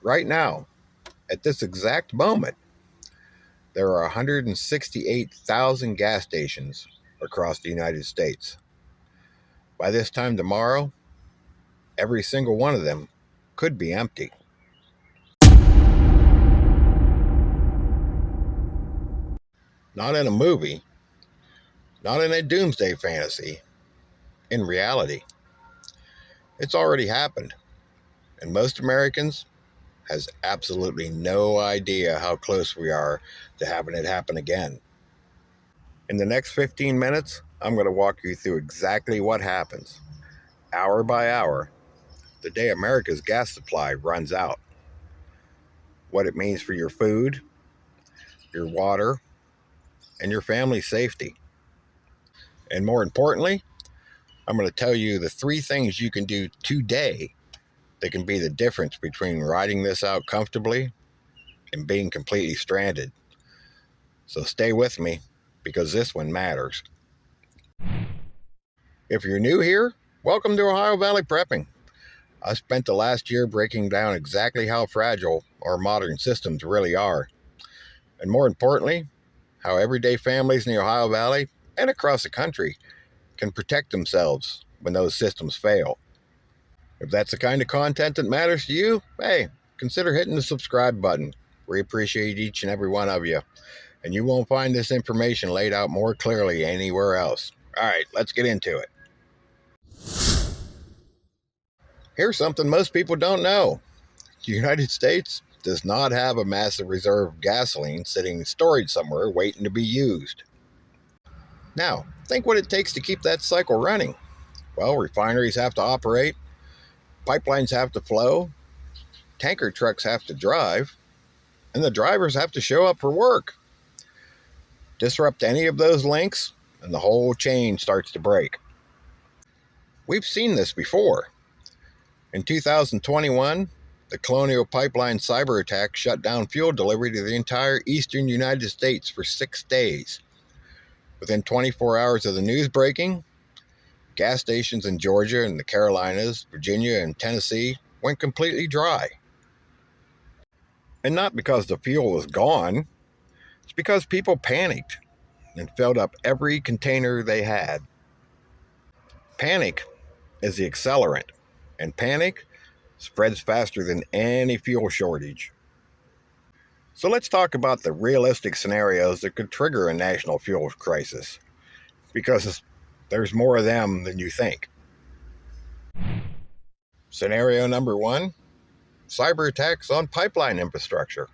right now, at this exact moment, there are 168,000 gas stations across the United States. By this time tomorrow, every single one of them could be empty. Not in a movie, not in a doomsday fantasy, in reality. It's already happened, and most Americans has absolutely no idea how close we are to having it happen again. In the next 15 minutes, I'm going to walk you through exactly what happens, hour by hour, the day America's gas supply runs out. What it means for your food, your water, and your family's safety. And more importantly, I'm going to tell you the 3 things you can do today that can be the difference between riding this out comfortably and being completely stranded. So stay with me, because this one matters. If you're new here, welcome to Ohio Valley Prepping. I spent the last year breaking down exactly how fragile our modern systems really are. And more importantly, how everyday families in the Ohio Valley and across the country can protect themselves when those systems fail. If that's the kind of content that matters to you, hey, consider hitting the subscribe button. We appreciate each and every one of you. And you won't find this information laid out more clearly anywhere else. All right, let's get into it. Here's something most people don't know. The United States does not have a massive reserve of gasoline sitting in storage somewhere waiting to be used. Now, think what it takes to keep that cycle running. Well, refineries have to operate, pipelines have to flow, tanker trucks have to drive, and the drivers have to show up for work. Disrupt any of those links, and the whole chain starts to break. We've seen this before. In 2021, the Colonial Pipeline cyber attack shut down fuel delivery to the entire eastern United States for 6 days. Within 24 hours of the news breaking, gas stations in Georgia and the Carolinas, Virginia and Tennessee went completely dry. And not because the fuel was gone, it's because people panicked and filled up every container they had. Panic is the accelerant, and panic spreads faster than any fuel shortage. So let's talk about the realistic scenarios that could trigger a national fuel crisis, because there's more of them than you think. Scenario number 1, cyber attacks on pipeline infrastructure.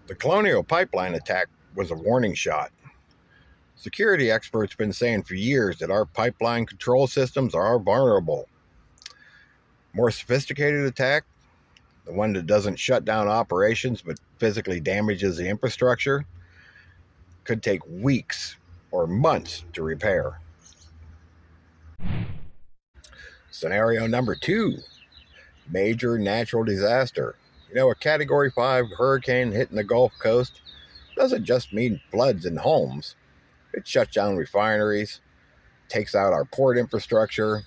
The Colonial Pipeline attack was a warning shot. Security experts have been saying for years that our pipeline control systems are vulnerable. More sophisticated attack, the one that doesn't shut down operations but physically damages the infrastructure, could take weeks or months to repair. Scenario number 2, major natural disaster. A Category 5 hurricane hitting the Gulf Coast doesn't just mean floods in homes. It shuts down refineries, takes out our port infrastructure.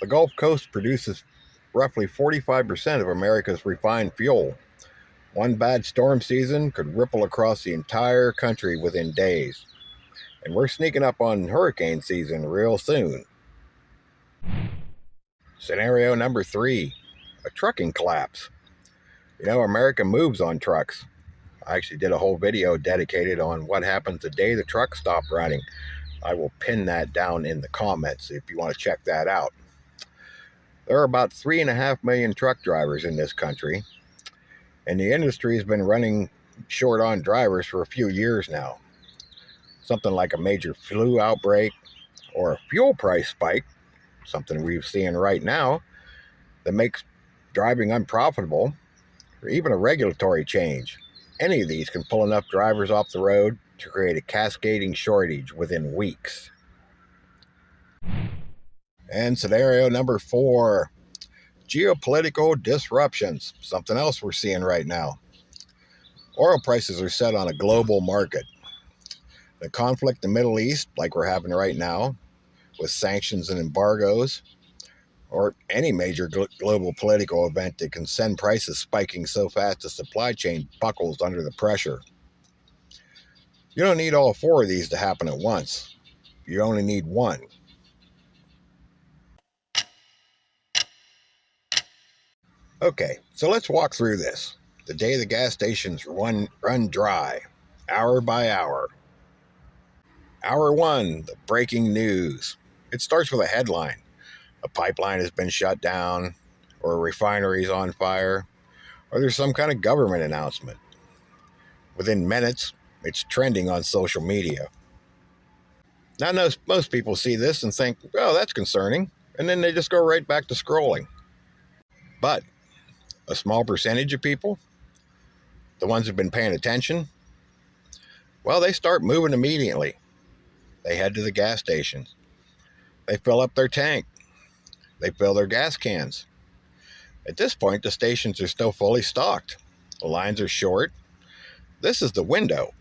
The Gulf Coast produces roughly 45% of America's refined fuel. One bad storm season could ripple across the entire country within days. And we're sneaking up on hurricane season real soon. Scenario number 3, a trucking collapse. America moves on trucks. I actually did a whole video dedicated on what happens the day the trucks stop running. I will pin that down in the comments if you want to check that out. There are about 3.5 million truck drivers in this country, and the industry has been running short on drivers for a few years now. Something like a major flu outbreak or a fuel price spike, something we're seeing right now, that makes driving unprofitable, or even a regulatory change. Any of these can pull enough drivers off the road to create a cascading shortage within weeks. And scenario number 4, geopolitical disruptions, something else we're seeing right now. Oil prices are set on a global market. The conflict in the Middle East, like we're having right now, with sanctions and embargoes, or any major global political event that can send prices spiking so fast the supply chain buckles under the pressure. You don't need all four of these to happen at once. You only need one. Okay, so let's walk through this. The day the gas stations run dry, hour by hour. Hour one, the breaking news. It starts with a headline. A pipeline has been shut down, or a refinery is on fire, or there's some kind of government announcement. Within minutes, it's trending on social media. Now, most people see this and think, oh, that's concerning, and then they just go right back to scrolling. But a small percentage of people, the ones who've been paying attention, well, they start moving immediately. They head to the gas stations. They fill up their tank. They fill their gas cans. At this point, the stations are still fully stocked. The lines are short. This is the window.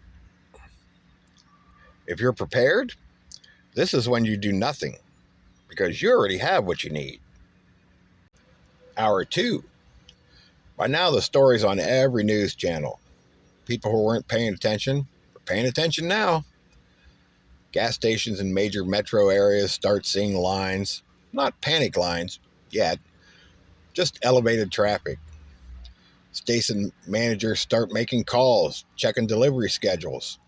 If you're prepared, this is when you do nothing because you already have what you need. Hour two. By now, the story's on every news channel. People who weren't paying attention are paying attention now. Gas stations in major metro areas start seeing lines, not panic lines yet, just elevated traffic. Station managers start making calls, checking delivery schedules.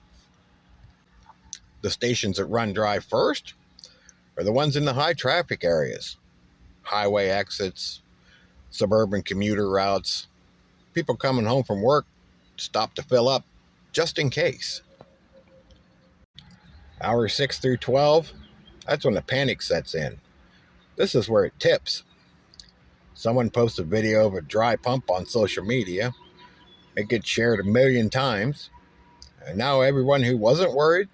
The stations that run dry first are the ones in the high traffic areas, highway exits, suburban commuter routes. People coming home from work stop to fill up just in case. Hours 6 through 12, that's when the panic sets in. This is where it tips. Someone posts a video of a dry pump on social media. It gets shared 1,000,000 times. And now everyone who wasn't worried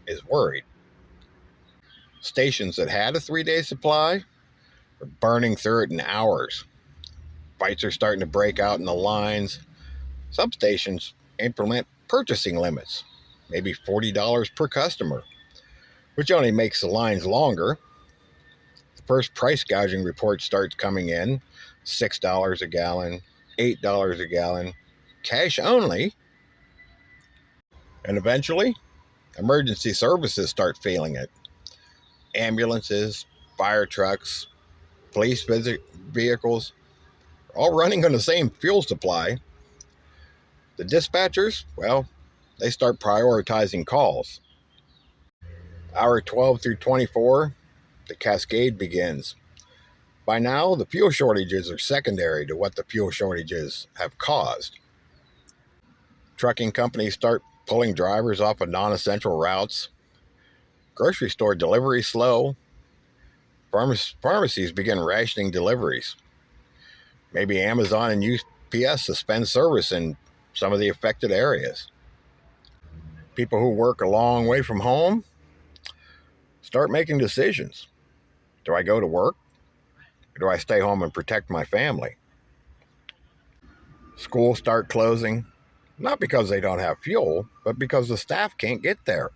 is worried. Stations that had a 3-day supply are burning through it in hours. Fights are starting to break out in the lines. Some stations implement purchasing limits, maybe $40 per customer, which only makes the lines longer. The first price gouging report starts coming in, $6 a gallon, $8 a gallon, cash only. And eventually, emergency services start feeling it. Ambulances, fire trucks, police vehicles, all running on the same fuel supply. The dispatchers, well, they start prioritizing calls. Hour 12 through 24, the cascade begins. By now, the fuel shortages are secondary to what the fuel shortages have caused. Trucking companies start pulling drivers off of non-essential routes. Grocery store deliveries slow. Pharmacies begin rationing deliveries. Maybe Amazon and UPS suspend service in some of the affected areas. People who work a long way from home start making decisions. Do I go to work? Or do I stay home and protect my family? Schools start closing, not because they don't have fuel, but because the staff can't get there.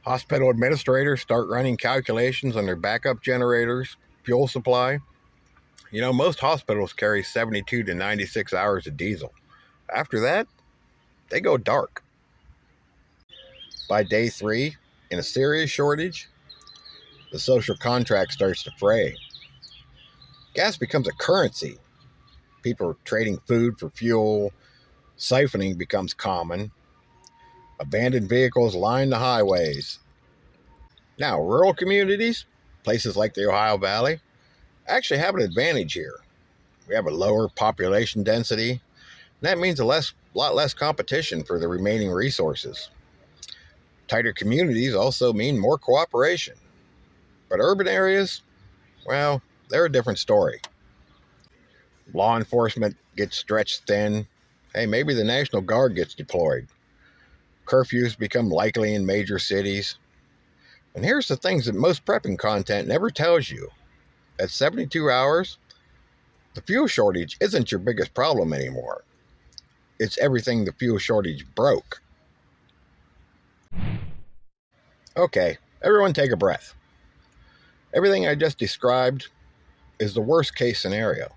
Hospital administrators start running calculations on their backup generators, fuel supply. You know, most hospitals carry 72 to 96 hours of diesel. After that, they go dark. By day 3, in a serious shortage, the social contract starts to fray. Gas becomes a currency. People are trading food for fuel. Siphoning becomes common. Abandoned vehicles line the highways. Now, rural communities, places like the Ohio Valley, actually have an advantage here. We have a lower population density, and that means a lot less competition for the remaining resources. Tighter communities also mean more cooperation. But urban areas, well, they're a different story. Law enforcement gets stretched thin. Hey, maybe the National Guard gets deployed. Curfews become likely in major cities. And here's the things that most prepping content never tells you. At 72 hours, the fuel shortage isn't your biggest problem anymore. It's everything the fuel shortage broke. Okay, everyone take a breath. Everything I just described is the worst case scenario.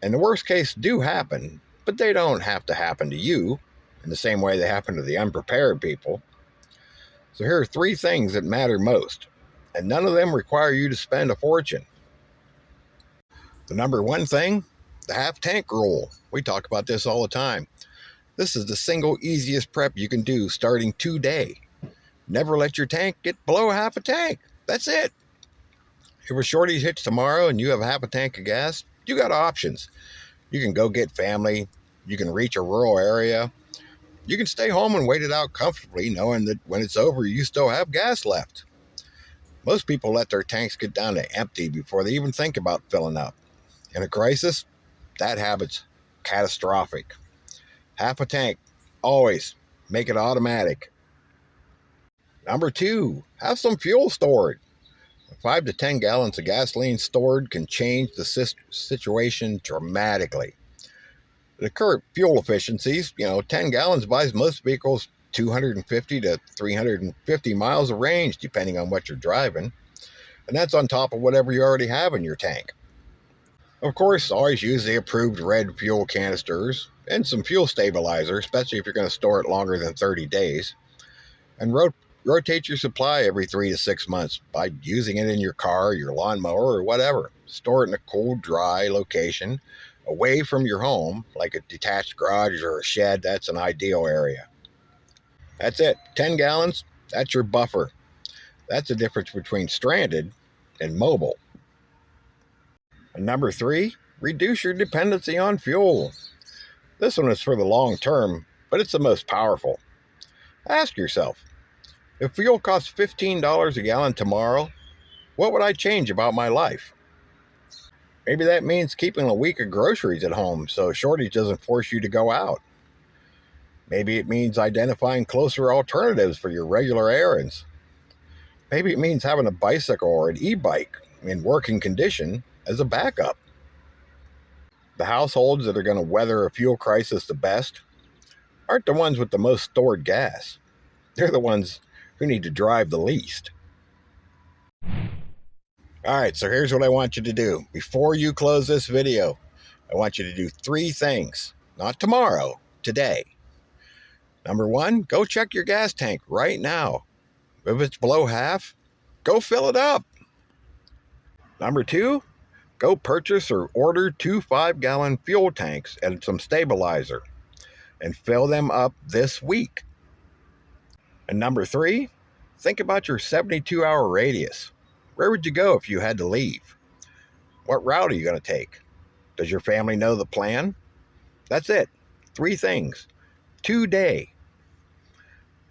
And the worst case do happen, but they don't have to happen to you in the same way they happen to the unprepared people. So here are 3 things that matter most, and none of them require you to spend a fortune. The number 1 thing, the half tank rule. We talk about this all the time. This is the single easiest prep you can do starting today. Never let your tank get below half a tank. That's it. If a shortage hits tomorrow and you have half a tank of gas, you got options. You can go get family. You can reach a rural area. You can stay home and wait it out comfortably, knowing that when it's over, you still have gas left. Most people let their tanks get down to empty before they even think about filling up. In a crisis, that habit's catastrophic. Half a tank, always. Make it automatic. Number 2, have some fuel stored. 5 to 10 gallons of gasoline stored can change the situation dramatically. The current fuel efficiencies, 10 gallons buys most vehicles 250 to 350 miles of range, depending on what you're driving. And that's on top of whatever you already have in your tank. Of course, always use the approved red fuel canisters and some fuel stabilizer, especially if you're going to store it longer than 30 days. And rotate your supply every 3 to 6 months by using it in your car, your lawnmower, or whatever. Store it in a cool, dry location away from your home, like a detached garage or a shed. That's an ideal area. That's it. 10 gallons, that's your buffer. That's the difference between stranded and mobile. And number 3, reduce your dependency on fuel. This one is for the long term, but it's the most powerful. Ask yourself, if fuel costs $15 a gallon tomorrow, what would I change about my life? Maybe that means keeping a week of groceries at home so a shortage doesn't force you to go out. Maybe it means identifying closer alternatives for your regular errands. Maybe it means having a bicycle or an e-bike in working condition as a backup. The households that are going to weather a fuel crisis the best aren't the ones with the most stored gas. They're the ones who need to drive the least. All right, so here's what I want you to do. Before you close this video, I want you to do 3 things. Not tomorrow, today. Number 1, go check your gas tank right now. If it's below half, go fill it up. Number 2, go purchase or order 2 5-gallon fuel tanks and some stabilizer and fill them up this week. And number 3, think about your 72-hour radius. Where would you go if you had to leave? What route are you going to take? Does your family know the plan? That's it. 3 things. Today.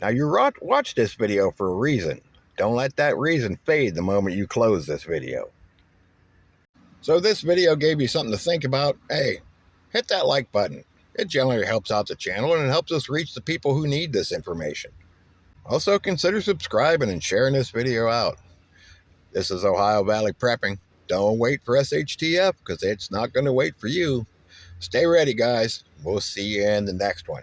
Now, you watch this video for a reason. Don't let that reason fade the moment you close this video. So this video gave you something to think about. Hey, hit that like button. It generally helps out the channel and it helps us reach the people who need this information. Also, consider subscribing and sharing this video out. This is Ohio Valley Prepping. Don't wait for SHTF because it's not going to wait for you. Stay ready, guys. We'll see you in the next one.